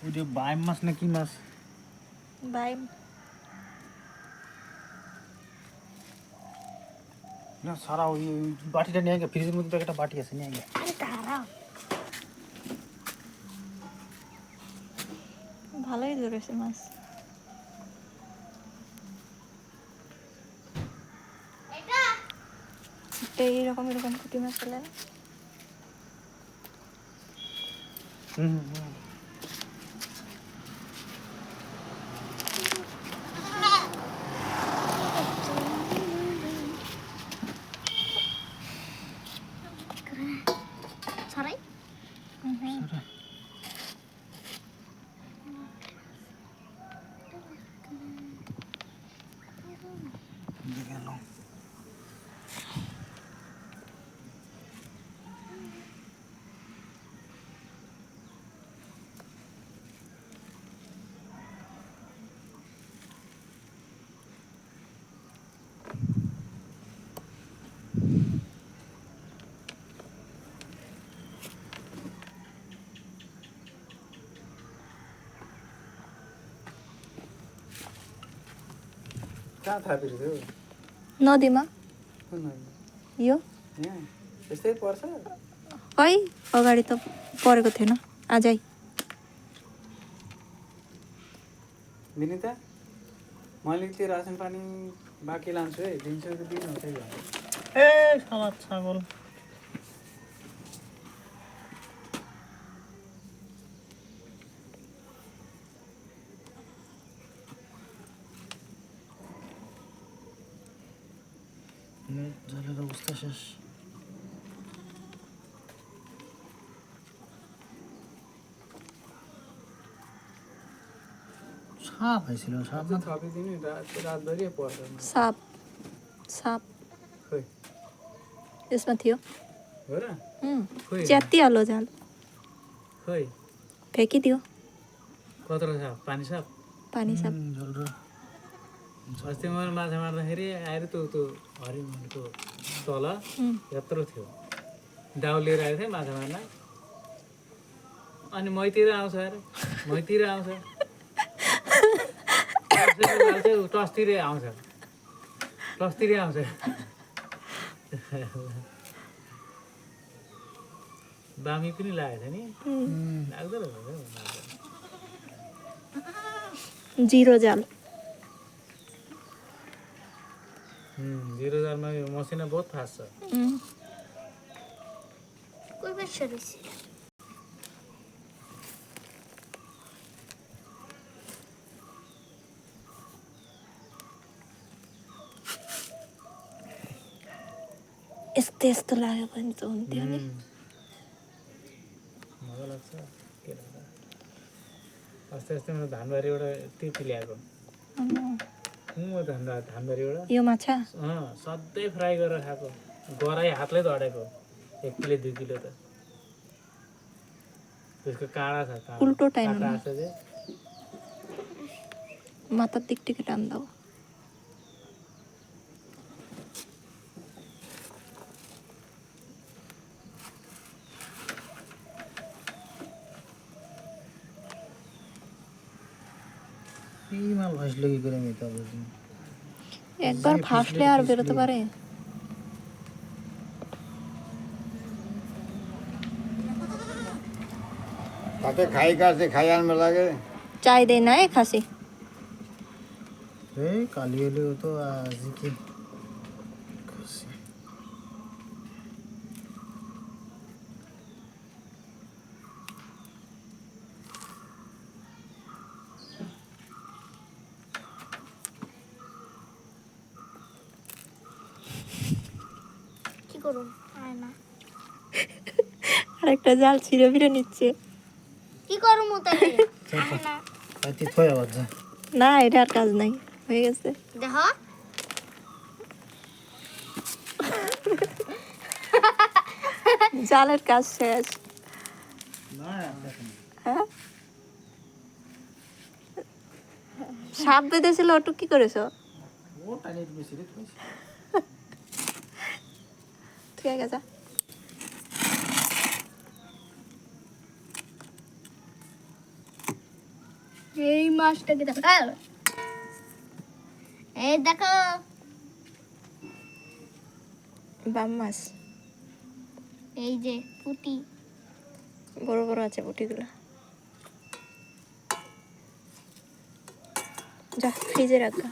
ওই যে বাইম মাছ না কি মাছ? বাইম না সারা ওই বাটিটা নিয়ে গিয়ে ফ্রিজের মধ্যে তো একটা বাটি আছে নিয়ে গিয়ে। আরে দাঁড়াও, ভালোই ধরেছে মাছ। একটা এরকম এরকম পুঁটি মাছ পেলে না? হুম হুম। ছড়াই সারা গেল। कहाँ थाहा फेरि त्यो? नदीमा कुन नदी? यो यहाँ यस्तै पर्छ? खै अगाडि त परेको थिएन आजै। विनिता मैले त्यो रासन पानी बाँकी लान्छु है, दिन्छु कि दिनु त्यही भएर। ए साला छागल জলের অবস্থা শেষ। সাপ হয়েছিল, সাপ না থপিদিনে रातभरि पर्छ। साप साप खोइ यसमा थियो। हो र? खोइ च्यातिहाल्यो जाल, खोइ फ्याँकिदियो। कत्रो साप? पानी साप? पानी साप अस्ति मैले माछा मार्दाखेरि आएर त्यो हरिणको तल यत्रो थियो, दाउ लिएर आएको थिएँ माछा मार्न, अनि मैतिर आउँछ अरे, मैतिर आउँछ, टसतिरै आउँछ, टसतिरै आउँछ। बामी पनि लागेको थियो नि, लाग्दो रहेछ। जिरो जाल जिरो जालमा यो मसिना बहुत फास्ट छ। कोही बेर रहेछ यस्तो यस्तो लाग्यो भने त हुन्थ्यो नि। मजा लाग्छ के लाग्छ। अस्ति अस्ति मैले धानबारीबाट टिपी ल्याएको, म धानबारीबाट यो माछा सधैँ फ्राई गरेर खाएको, गराई हातले धडेको 1 किलो 2 किलो त। त्यसको काँडा छ, उल्टो टाइम काँटा छ जे माथा टिकटिक टान्दा এই মাল ভাসলো কি করে মেয়ে তা বুঝি। একবার ফাঁসলে আর বেরোতে পারে? তাতে খাই কাছে খাই আনবে লাগে চাই দেয় না এ খাসি। এই কালি হলে তো আজকে খাসি। কি করুন আয় না আরেকটা জাল ছিঁড়ে ফিরে নিচ্ছে। কি করুম তাহলে আয় না পাইতে থই আবার যা। না এটা আর কাজ নাই, হয়ে গেছে। দেখো জালের কাজ শেষ। না হ্যাঁ সাপ বেঁধেছিল, ওটু কি করেছো? ও টাইনে বেশি রে তুই। ঠিক আছে। এই মাছটাকে দেখো এই দেখো বাম মাছ এই যে পুঁটি বড় বড় আছে পুঁটিগুলো। যা ফ্রিজে রাখা।